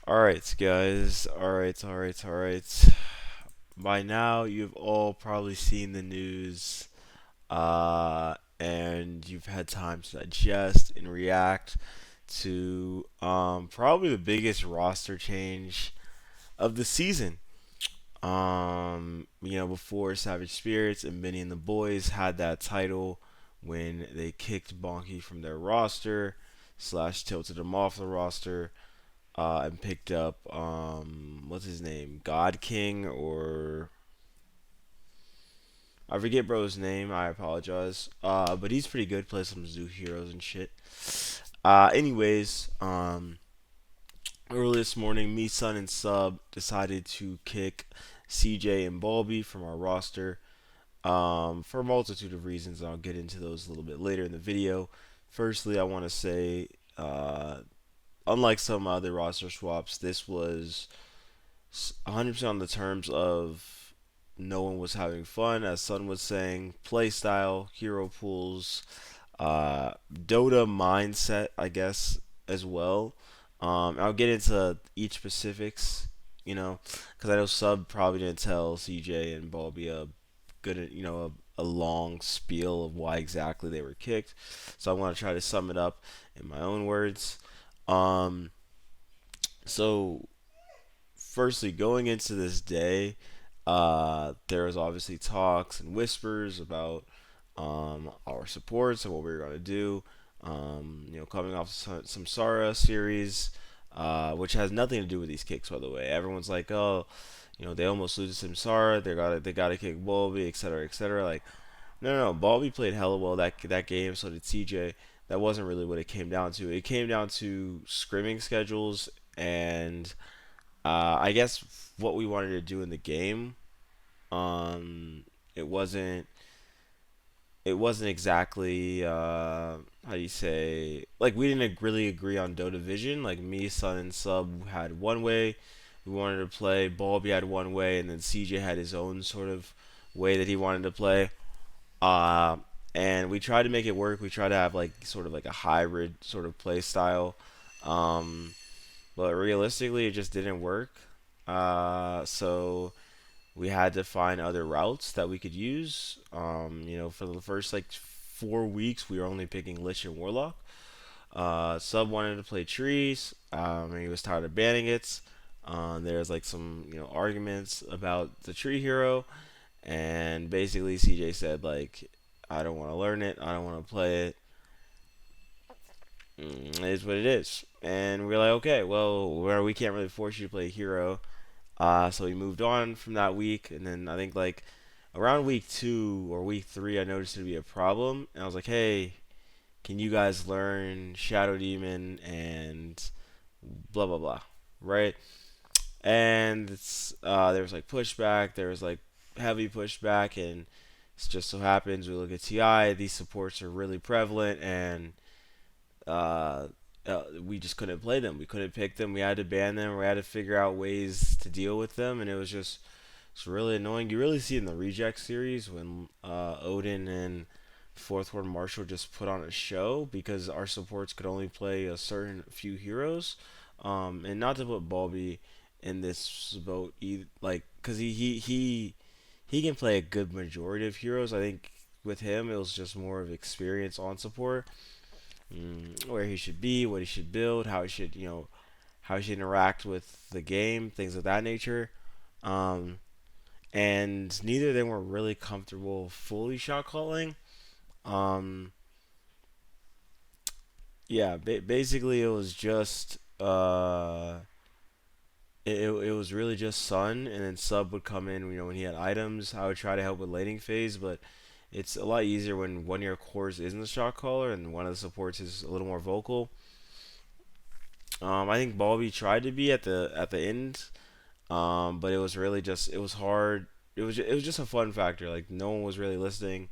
Alright, guys. Alright. By now, you've all probably seen the news, and you've had time to digest and react to probably the biggest roster change of the season. Before Savage Spirits and Benny and the Boys had that title when they kicked Bonky from their roster, slash tilted him off the roster, and picked up what's his name, God King, or I forget bro's name. I apologize. But he's pretty good. Plays some Zoo Heroes and shit. Anyways, early this morning, me, Son, and Sub decided to kick CJ and Bulbi from our roster. For a multitude of reasons, and I'll get into those a little bit later in the video. Firstly, I want to say, unlike some other roster swaps, this was 100% on the terms of no one was having fun, as Sun was saying, play style, hero pools, Dota mindset, I guess, as well. I'll get into each specifics, because I know Sub probably didn't tell CJ and Bulby a good, a long spiel of why exactly they were kicked. So I want to try to sum it up in my own words. Um, so firstly, going into this day, there was obviously talks and whispers about our supports and what we were going to do. Coming off some Sara series, which has nothing to do with these kicks, by the way. Everyone's like, oh, they almost lose to Samsara. They got to kick Bulbi, etc., etc. Like, no. Bulbi played hella well that game. So did CJ. That wasn't really what it came down to. It came down to scrimming schedules and I guess what we wanted to do in the game. It wasn't exactly how do you say, like, we didn't really agree on Dota Vision. Like, me, Sun, and Sub had one way we wanted to play. Bulby had one way, and then CJ had his own sort of way that he wanted to play. Uh, and we tried to make it work. We tried to have like sort of like a hybrid sort of play style. Um, but realistically, it just didn't work. So we had to find other routes that we could use. For the first like 4 weeks, we were only picking Lich and Warlock. Sub wanted to play trees, and he was tired of banning it. There's like some arguments about the tree hero, and basically CJ said like, I don't want to learn it, I don't want to play it. It is what it is, and we're like, okay, well, we can't really force you to play hero. So we moved on from that week, and then I think like around week 2 or week 3, I noticed it to be a problem, and I was like, hey, can you guys learn Shadow Demon and blah blah blah, right? And there was like pushback, there was like heavy pushback, and it just so happens we look at TI, these supports are really prevalent, and uh, we just couldn't play them. We couldn't pick them. We had to ban them. We had to figure out ways to deal with them, and it's really annoying. You really see in the reject series when Odin and Fourth Ward Marshall just put on a show because our supports could only play a certain few heroes, and not to put Bulby in this boat, like because he can play a good majority of heroes. I think with him it was just more of experience on support, where he should be, what he should build, how he should interact with the game, things of that nature. Um, and neither of them were really comfortable fully shot calling. Um, yeah, basically it was just it was really just Sun, and then Sub would come in. When he had items, I would try to help with laning phase, but it's a lot easier when one of your cores isn't the shot caller and one of the supports is a little more vocal. I think Balby tried to be at the end, but it was really just it was hard. It was just a fun factor. Like no one was really listening.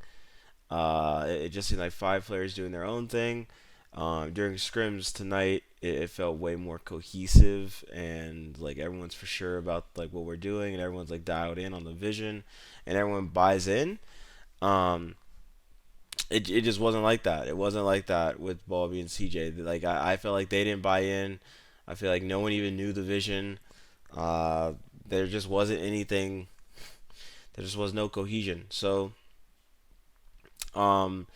It just seemed like five players doing their own thing. During scrims tonight, it felt way more cohesive, and like everyone's for sure about like what we're doing, and everyone's like dialed in on the vision, and everyone buys in. Um, it just wasn't like that. It wasn't like that with Bobby and CJ. Like I felt like they didn't buy in. I feel like no one even knew the vision. Uh, there just wasn't anything. There just was no cohesion. So, um,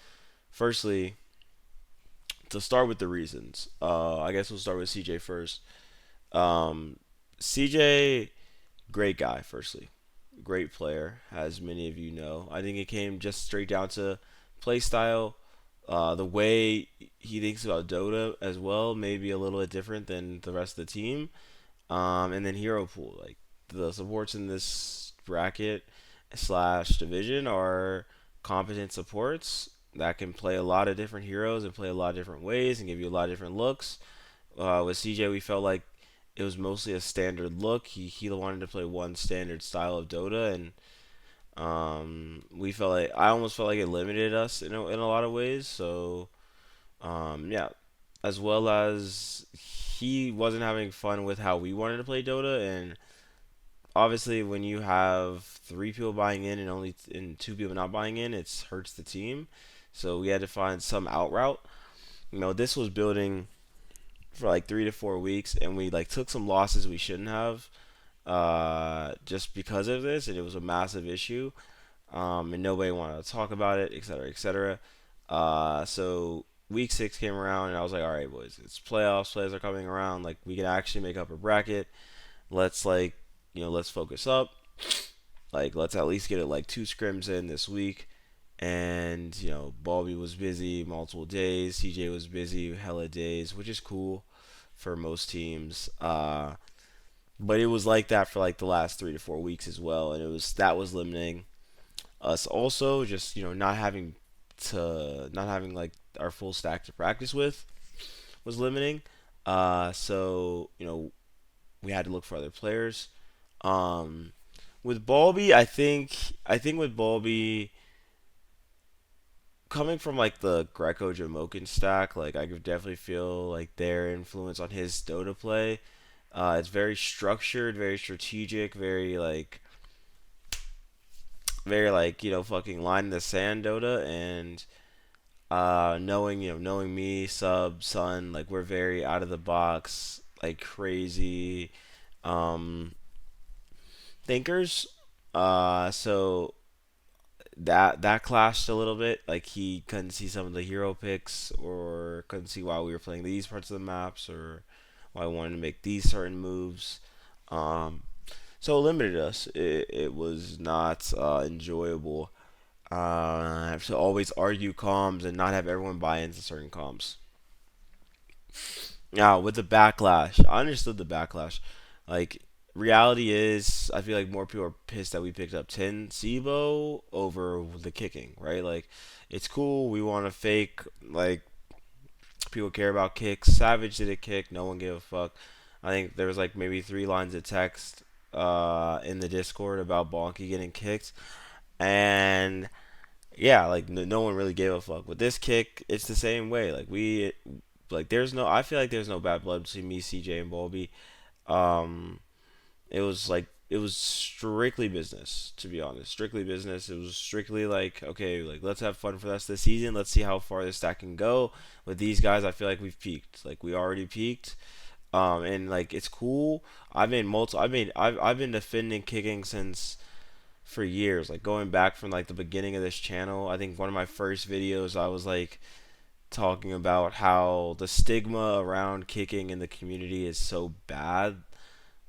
firstly, to start with the reasons, I guess we'll start with CJ first. Um, CJ, great guy. Firstly, great player, as many of you know. I think it came just straight down to play style. The way he thinks about Dota as well may be a little bit different than the rest of the team. And then hero pool, like the supports in this bracket slash division are competent supports that can play a lot of different heroes and play a lot of different ways and give you a lot of different looks. With CJ, we felt like it was mostly a standard look. He wanted to play one standard style of Dota, and we felt like I almost felt like it limited us in a lot of ways. So yeah, as well as he wasn't having fun with how we wanted to play Dota, and obviously when you have three people buying in and only and two people not buying in, it hurts the team. So we had to find some out route. This was building for like 3 to 4 weeks, and we like took some losses we shouldn't have, just because of this, and it was a massive issue. And nobody wanted to talk about it, etc., etc. So week 6 came around, and I was like, all right, boys, it's playoffs. Players are coming around. Like we can actually make up a bracket. Let's let's focus up. Like let's at least get it like 2 scrims in this week. And Bulbi was busy multiple days. CJ was busy hella days, which is cool for most teams. But it was like that for like the last 3 to 4 weeks as well, and that was limiting us also, just not having like our full stack to practice with was limiting. So we had to look for other players. Um, with Bulbi, I think with Bulbi coming from like the Greco Jamokin stack, like I could definitely feel like their influence on his Dota play. It's very structured, very strategic, very like fucking line in the sand Dota, and knowing me, Sub, Sun, like we're very out of the box, like crazy um thinkers. So that clashed a little bit. Like he couldn't see some of the hero picks, or couldn't see why we were playing these parts of the maps, or why I wanted to make these certain moves. Um, so it limited us. It was not enjoyable. I have to always argue comms and not have everyone buy into certain comms. Now with the backlash, I understood the backlash. Like reality is, I feel like more people are pissed that we picked up 10 Sibo over the kicking, right? Like it's cool. We want to fake like people care about kicks. Savage did a kick. No one gave a fuck. I think there was like maybe 3 lines of text in the Discord about Bonky getting kicked, and yeah, like no one really gave a fuck. With this kick, it's the same way. There's no. I feel like there's no bad blood between me, CJ, and Bulby. Um, it was strictly business, to be honest. Strictly business. It was strictly like, okay, like let's have fun for the rest of the season. Let's see how far this stack can go. With these guys, I feel like we've peaked. Like we already peaked. And like it's cool. I've been defending kicking since for years. Like going back from like the beginning of this channel. I think one of my first videos I was like talking about how the stigma around kicking in the community is so bad.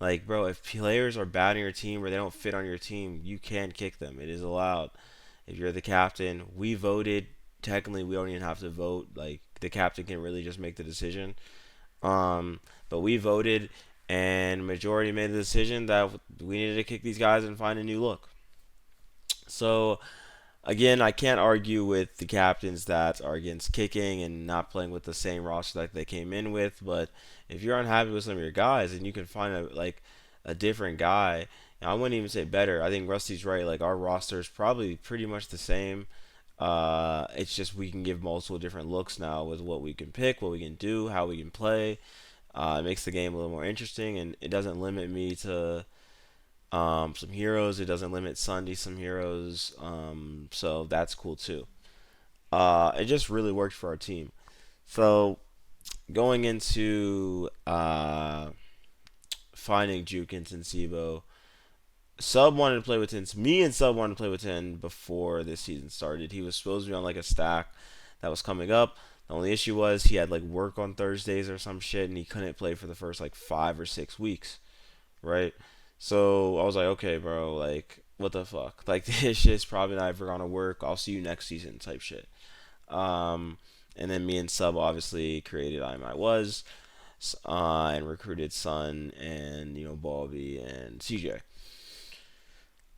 Like, bro, if players are bad on your team or they don't fit on your team, you can kick them. It is allowed. If you're the captain, we voted. Technically, we don't even have to vote. Like, the captain can really just make the decision. But we voted, and majority made the decision that we needed to kick these guys and find a new look. So again, I can't argue with the captains that are against kicking and not playing with the same roster that they came in with. But if you're unhappy with some of your guys, and you can find a different guy, and I wouldn't even say better. I think Rusty's right. Like our roster is probably pretty much the same. It's just we can give multiple different looks now with what we can pick, what we can do, how we can play. It makes the game a little more interesting, and it doesn't limit me to some heroes. It doesn't limit Sunday some heroes. So that's cool too. It just really worked for our team. So going into finding Juke and Sibo, Sub wanted to play with Tin. Me and Sub wanted to play with Tin before this season started. He was supposed to be on like a stack that was coming up. The only issue was he had like work on Thursdays or some shit, and he couldn't play for the first like 5 or 6 weeks, right? So I was like, okay, bro, like what the fuck? Like this shit's probably not ever gonna work. I'll see you next season, type shit. Um, and then me and Sub obviously created I was, and recruited Sun and Bulbi and CJ.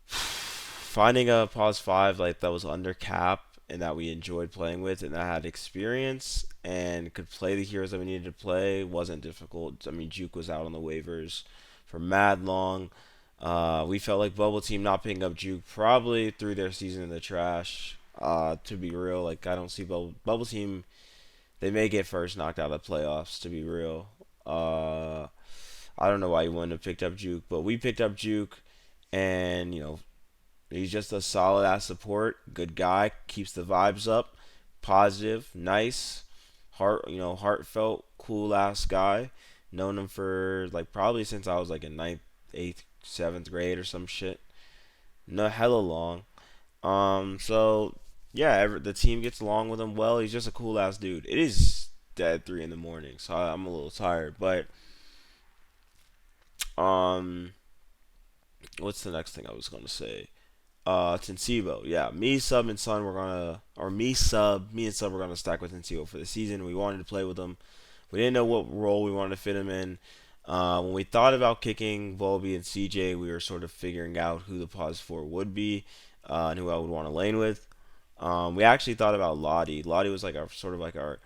Finding a pause five like that was under cap and that we enjoyed playing with and that had experience and could play the heroes that we needed to play wasn't difficult. I mean, Juke was out on the waivers for mad long. We felt like Bubble Team not picking up Juke probably threw their season in the trash. To be real, like I don't see Bubble Team. They may get first knocked out of the playoffs. To be real, I don't know why you wouldn't have picked up Juke, but we picked up Juke, and he's just a solid ass support, good guy, keeps the vibes up, positive, nice, heartfelt, cool ass guy. Known him for like probably since I was like in ninth, eighth, seventh grade or some shit. No, hella long. So yeah, the team gets along with him well. He's just a cool ass dude. It is dead 3 in the morning, so I'm a little tired. But um, what's the next thing I was gonna say? Tensivo. Yeah, me, Sub, and Sun were gonna, or me and Sub were gonna stack with Tensivo for the season. We wanted to play with him. We didn't know what role we wanted to fit him in. When we thought about kicking Bulbi and CJ, we were sort of figuring out who the pause four would be, and who I would want to lane with. We actually thought about Lottie. Lottie was like our sort of like our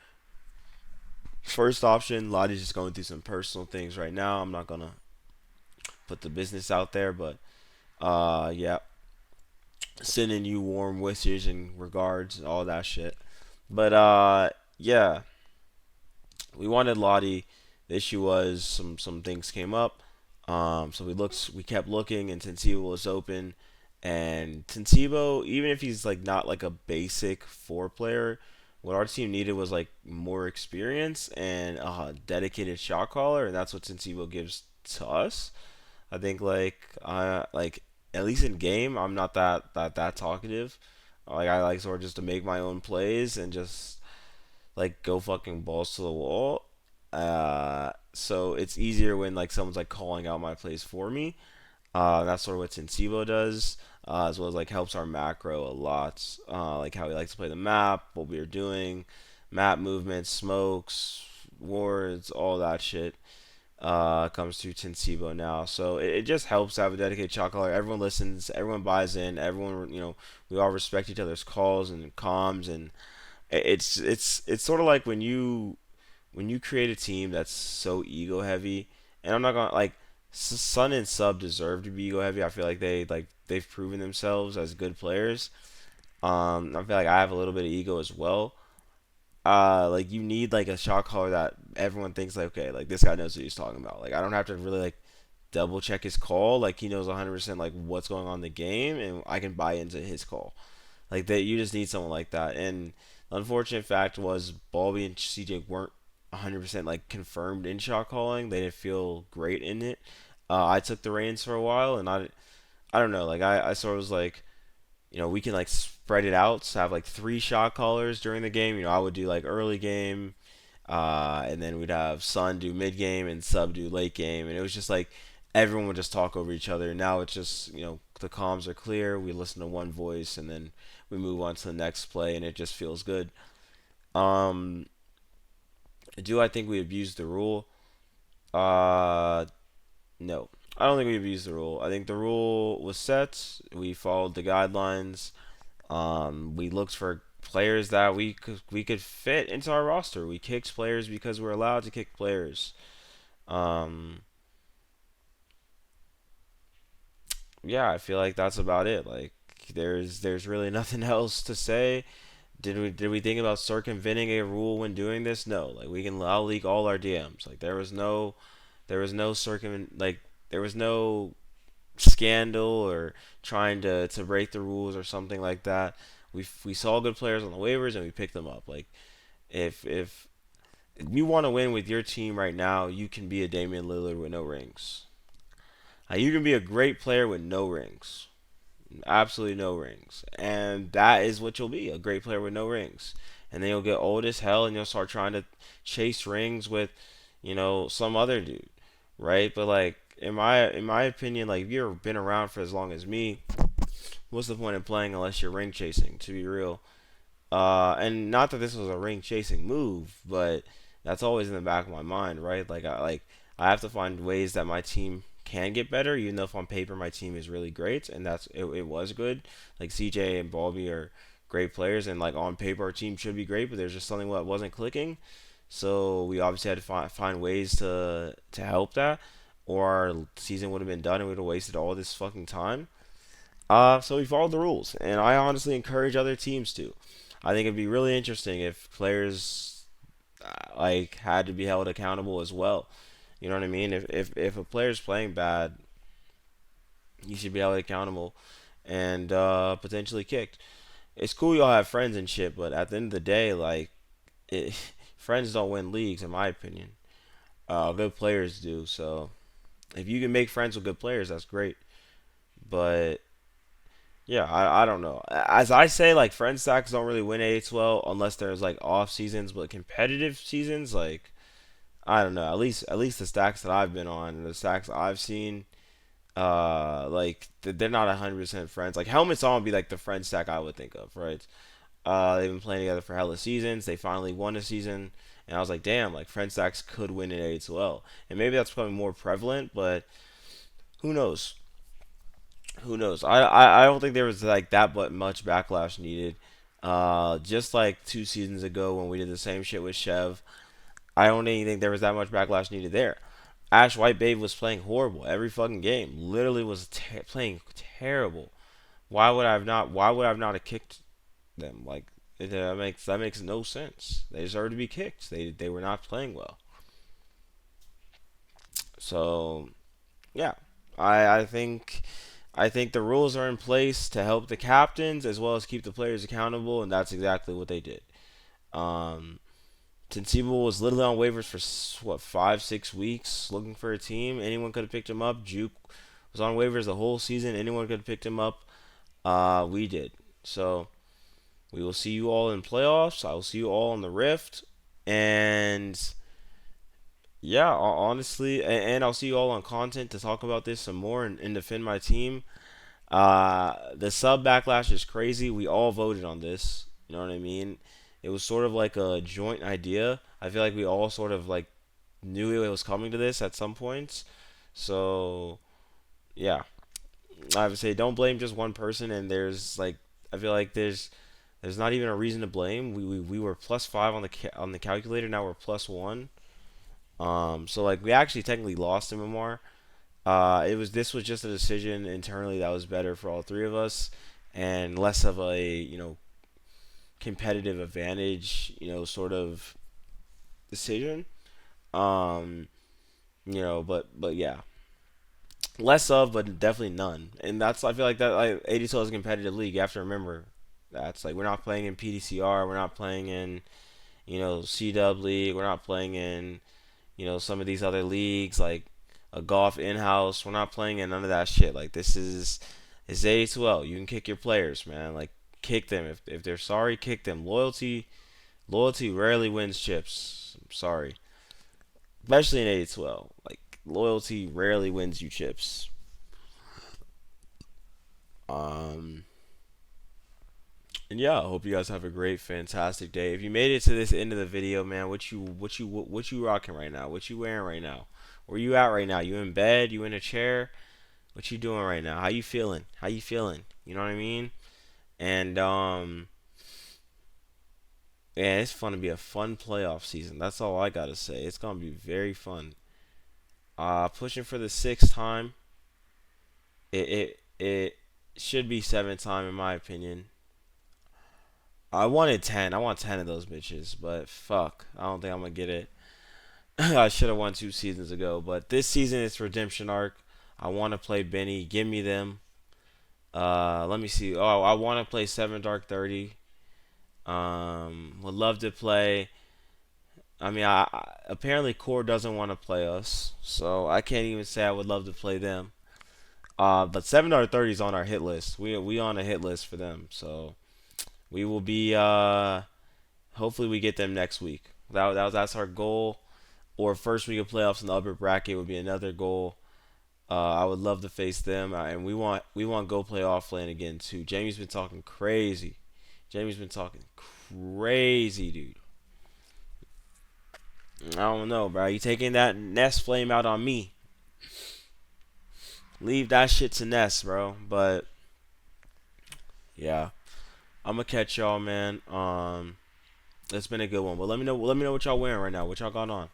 first option. Lottie's just going through some personal things right now. I'm not gonna put the business out there, but yeah, sending you warm wishes and regards and all that shit. But yeah, we wanted Lottie. The issue was some things came up. So we kept looking, and Tensibo was open. And Tensibo, even if he's like not like a basic four player, what our team needed was like more experience and a dedicated shot caller, and that's what Tensibo gives to us. I think like at least in game, I'm not that talkative. Like I like sort of just to make my own plays and just like go fucking balls to the wall. So it's easier when like someone's like calling out my plays for me. That's sort of what Sensibo does, as well as like helps our macro a lot. Like how he likes to play the map, what we are doing, map movements, smokes, wards, all that shit comes through Tensibo now. So it just helps to have a dedicated shot caller. Everyone listens, everyone buys in, everyone we all respect each other's calls and comms, and it's sort of like when you create a team that's so ego heavy, and I'm not gonna like Sun and Sub deserve to be ego heavy. I feel like they've proven themselves as good players. I feel like I have a little bit of ego as well. Like you need like a shot caller that everyone thinks like okay, like this guy knows what he's talking about. Like I don't have to really like double check his call. Like he knows 100% like what's going on in the game, and I can buy into his call. Like that, you just need someone like that. And the unfortunate fact was Balby and CJ weren't 100% like confirmed in shot calling. They didn't feel great in it. I took the reins for a while, and I don't know. Like I sort of was like, we can like spread it out, so have like three shot callers during the game. I would do like early game, and then we'd have Sun do mid game and Sub do late game, and it was just like everyone would just talk over each other. Now it's just the comms are clear. We listen to one voice, and then we move on to the next play, and it just feels good. Um, do I think we abused the rule? Uh, no. I don't think we abused the rule. I think the rule was set. We followed the guidelines. We looked for players that we could fit into our roster. We kicked players because we're allowed to kick players. Um, yeah, I feel like that's about it. Like there's really nothing else to say. Did we think about circumventing a rule when doing this? No. Like I'll leak all our DMs. Like there was no there was no scandal or trying to break the rules or something like that. We saw good players on the waivers and we picked them up. Like if If you want to win with your team right now, you can be a Damian Lillard with no rings. You can be a great player with no rings. Absolutely no rings. And that is what you'll be, a great player with no rings. And then you'll get old as hell and you'll start trying to chase rings with, some other dude. Right? But like in my opinion, like if you've been around for as long as me, what's the point of playing unless you're ring chasing, to be real? And not that this was a ring chasing move, but that's always in the back of my mind, right? I have to find ways that my team can get better, even though if on paper my team is really great, and it was good. Like CJ and Bulbi are great players, and like on paper our team should be great, but there's just something that wasn't clicking. So we obviously had to find ways to help that, or our season would have been done and we would have wasted all this fucking time. So we followed the rules, and I honestly encourage other teams to. I think it'd be really interesting if players like had to be held accountable as well. You know what I mean? If a player's playing bad, he should be held accountable and potentially kicked. It's cool y'all have friends and shit, but at the end of the day, like it, friends don't win leagues, in my opinion. Good players do. So if you can make friends with good players, that's great. But yeah, I don't know. As I say, like friend stacks don't really win A2L unless there's like off seasons, but competitive seasons, like I don't know. At least the stacks that I've been on, the stacks I've seen, like they're not 100% friends. Like helmets on would be like the friend stack I would think of, right? They've been playing together for hella seasons. They finally won a season, and I was like, damn, like friend stacks could win in A2L, and maybe that's becoming more prevalent, but who knows? Who knows? I don't think there was like that but much backlash needed. Just like 2 seasons ago when we did the same shit with Chev, I don't even think there was that much backlash needed there. Ash White Babe was playing horrible every fucking game. Literally was playing terrible. Why would I have not? Why would I have not have kicked them? Like that makes no sense. They deserve to be kicked. They were not playing well. So yeah, I think the rules are in place to help the captains as well as keep the players accountable, and that's exactly what they did. Um, Sensible was literally on waivers for what 5 6 weeks looking for a team. Anyone could have picked him up. Juke was on waivers the whole season. Anyone could have picked him up. We did. So we will see you all in playoffs. I will see you all in the Rift, and yeah, honestly, and I'll see you all on content to talk about this some more and defend my team. The sub backlash is crazy. We all voted on this. You know what I mean? It was sort of like a joint idea. I feel like we all sort of like knew it was coming to this at some points. So yeah, I would say don't blame just one person. And there's like I feel like there's not even a reason to blame. We were +5 on the calculator. Now we're +1. So like we actually technically lost him more. This was just a decision internally that was better for all three of us, and less of a competitive advantage sort of decision. Um, but yeah, less of, but definitely none. And I feel like that like AD2L is a competitive league. You have to remember that's like we're not playing in PDCR, we're not playing in CW League, we're not playing in some of these other leagues like a golf in-house. We're not playing in none of that shit. Like this is A2L. You can kick your players, man. Like kick them if they're sorry. Kick them. Loyalty rarely wins chips. I'm sorry, especially in A2L. Like loyalty rarely wins you chips. Um, and yeah, I hope you guys have a great, fantastic day. If you made it to this end of the video, man, what you rocking right now? What you wearing right now? Where you at right now? You in bed? You in a chair? What you doing right now? How you feeling? How you feeling? You know what I mean? And yeah, it's fun to be a fun playoff season. That's all I gotta say. It's gonna be very fun. Pushing for the sixth time. It should be seventh time in my opinion. I wanted 10. I want 10 of those bitches, but fuck, I don't think I'm gonna get it. I should have won 2 seasons ago, but this season it's redemption arc. I want to play Benny. Give me them. Let me see. Oh, I want to play Seven Dark 30. Would love to play I mean, apparently Core doesn't want to play us, so I can't even say I would love to play them. But 730 is on our hit list. We on a hit list for them, so we will be. Hopefully, we get them next week. That's our goal. Or first week of playoffs in the upper bracket would be another goal. I would love to face them, and we want go play offlane again too. Jamie's been talking crazy. Jamie's been talking crazy, dude. I don't know, bro. You taking that Nest flame out on me? Leave that shit to Nest, bro. But yeah, I'm gonna catch y'all, man. It's been a good one. But let me know what y'all wearing right now. What y'all got on?